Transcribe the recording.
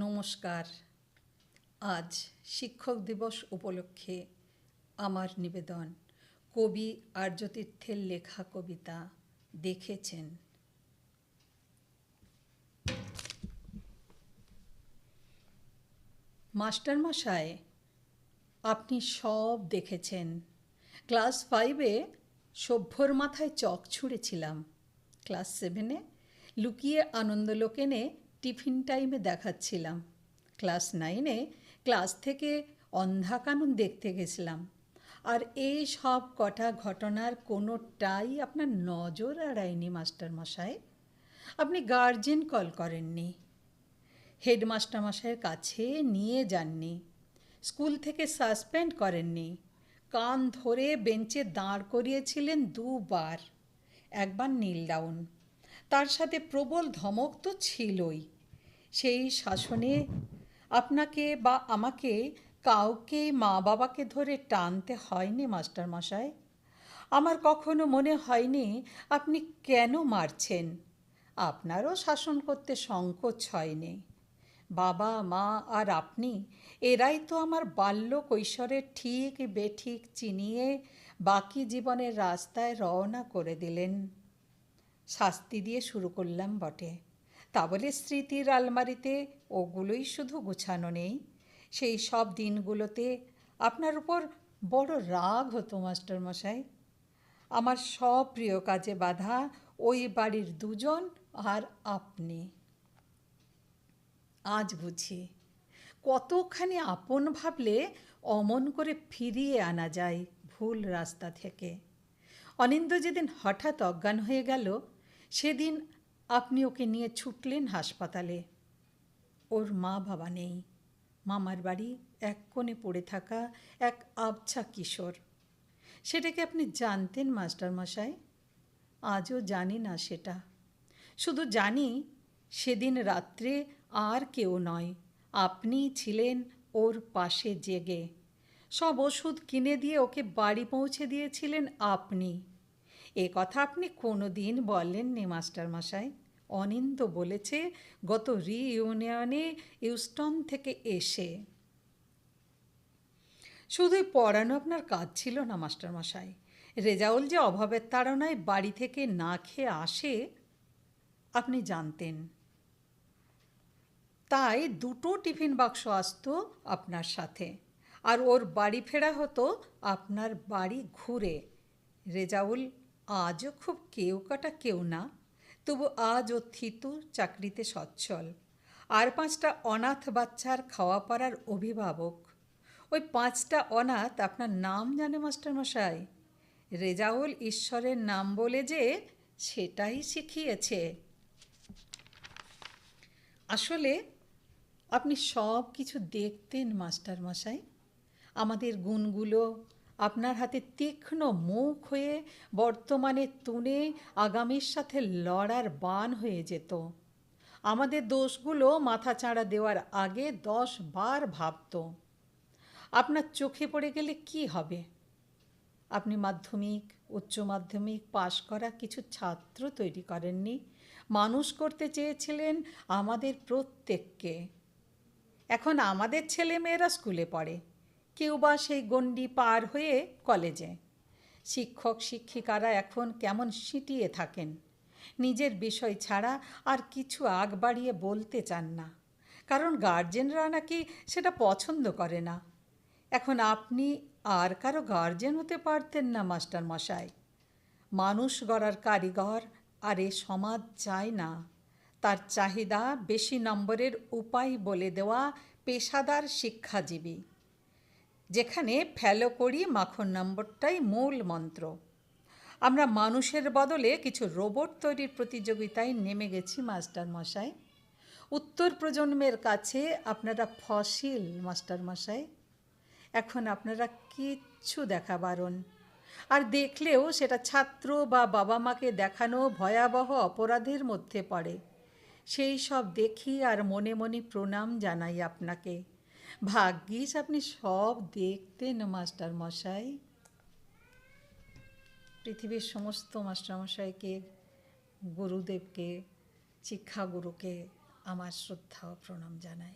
নমস্কার। আজ শিক্ষক দিবস উপলক্ষে আমার নিবেদন কবি আর্যতীর্থের লেখা কবিতা দেখেছেন। মাস্টারমশাই, আপনি সব দেখেছেন। ক্লাস 5-এ সভ্যর মাথায় চক ছুঁড়েছিলাম। ক্লাস 7-এ লুকিয়ে আনন্দলোকেনে টিফিন টাইমে দেখাচ্ছিলাম। ক্লাস 9-এ ক্লাস থেকে অন্ধা কানুন দেখতে গেছিলাম। আর এই সব কটা ঘটনার কোনোটাই আপনার নজর এড়ায়নি মাস্টারমশাই। আপনি গার্জেন কল করেননি, হেডমাস্টারমশাইয়ের কাছে নিয়ে যাননি, স্কুল থেকে সাসপেন্ড করেননি, কান ধরে বেঞ্চে দাঁড় করিয়েছিলেন 2 বার, একবার নীল ডাউন। তার সাথে প্রবল ধমক তো ছিলই। সেই শাসনে আপনাকে বা আমাকে কাউকে মা বাবাকে ধরে টানতে হয়নি মাস্টারমশাই। আমার কখনো মনে হয়নি আপনি কেন মারছেন। আপনারও শাসন করতে সংকোচ হয়নি। বাবা মা আর আপনি এরাই তো আমার বাল্য কৈশোরের ঠিক বেঠিক চিনিয়ে বাকি জীবনের রাস্তায় রওনা করে দিলেন। শাস্তি দিয়ে শুরু করলাম বটে, তা বলে স্মৃতির আলমারিতে ওগুলোই শুধু গুছানো নেই। সেই সব দিনগুলোতে আপনার উপর বড় রাগ হতো মাস্টারমশাই। আমার সব প্রিয় কাজে বাধা ওই বাড়ির 2 জন আর আপনি। আজ বুঝি কতখানি আপন ভাবলে অমন করে ফিরিয়ে আনা যায় ভুল রাস্তা থেকে। অনিন্দ্য যেদিন হঠাৎ অজ্ঞান হয়ে গেল, সেদিন আপনি ওকে নিয়ে ছুটলেন হাসপাতালে। ওর মা বাবা নেই। মামার বাড়ি এক কোণে পড়ে থাকা এক আবছা কিশোর। সেটাকে আপনি জানতেন মাস্টারমশাই? আজও জানি না সেটা। শুধু জানি সেদিন রাত্রে আর কেউ নয়, আপনিই ছিলেন ওর পাশে জেগে। সব ওষুধ কিনে দিয়ে ওকে বাড়ি পৌঁছে দিয়েছিলেন আপনি। এ কথা আপনি কোনো দিন বলেননি মাস্টারমশাই। অনিন্দ্য বলেছে গত রিইউনিয়নে ইউস্টন থেকে এসে। শুধুই পড়ানো আপনার কাজ ছিল না মাস্টারমশাই। রেজাউল যে অভাবের তাড়নায় বাড়ি থেকে না খেয়ে আসে আপনি জানতেন। তাই 2টো টিফিন বাক্স আসতো আপনার সাথে, আর ওর বাড়ি ফেরা হতো আপনার বাড়ি ঘুরে। রেজাউল আজও খুব কেউ কাটা কেউ না, তবু আজ ও থিতু, চাকরিতে সচ্ছল। আর 5টা অনাথ বাচ্চার খাওয়া পড়ার অভিভাবক। ওই 5টা অনাথ আপনার নাম জানে মাস্টারমশাই। রেজাউল ঈশ্বরের নাম বলে যে সেটাই শিখিয়েছে। আসলে আপনি সব কিছু দেখতেন মাস্টারমশাই। আমাদের গুণগুলো আপনার হাতে তীক্ষ্ণ মুখ হয়ে বর্তমানে তুনে আগামীর সাথে লড়ার বাণ হয়ে যেত। আমাদের দোষগুলো মাথা চাড়া দেওয়ার আগে 10 বার ভাবত। আপনার চোখে পড়ে গেলে কি হবে? আপনি মাধ্যমিক, উচ্চ মাধ্যমিক পাশ করা কিছু ছাত্র তৈরি করেননি, মানুষ করতে চেয়েছিলেন আমাদের প্রত্যেককে। এখন আমাদের ছেলেমেয়েরা স্কুলে পড়ে, কেউ বা সেই গণ্ডি পার হয়ে কলেজে। শিক্ষক শিক্ষিকারা এখন কেমন সিঁটিয়ে থাকেন, নিজের বিষয় ছাড়া আর কিছু আগ বাড়িয়ে বলতে চান না, কারণ গার্জেনরা নাকি সেটা পছন্দ করে না। এখন আপনি আর কারো গার্জেন হতে পারতেন না মাস্টারমশাই। মানুষ গড়ার কারিগর আর এ সমাজ চায় না। তার চাহিদা বেশি নম্বরের উপায় বলে দেওয়া পেশাদার শিক্ষাজীবী, যেখানে ফেলো করি মাখন নম্বরটাই মূল মন্ত্র। আমরা মানুষের বদলে কিছু রোবট তৈরির প্রতিযোগিতায় নেমে গেছি মাস্টারমশাই। উত্তর প্রজন্মের কাছে আপনারা ফসিল মাস্টারমশাই। এখন আপনারা কিচ্ছু দেখা বারণ, আর দেখলেও সেটা ছাত্র বা বাবা মাকে দেখানো ভয়াবহ অপরাধের মধ্যে পড়ে। সেই সব দেখি আর মনে মনে প্রণাম জানাই আপনাকে। ভাগ্যিস আপনি সব দেখতেন মাস্টারমশাই। পৃথিবীর সমস্ত মাস্টারমশাইকে, গুরুদেবকে, শিক্ষাগুরুকে আমার শ্রদ্ধা ও প্রণাম জানাই।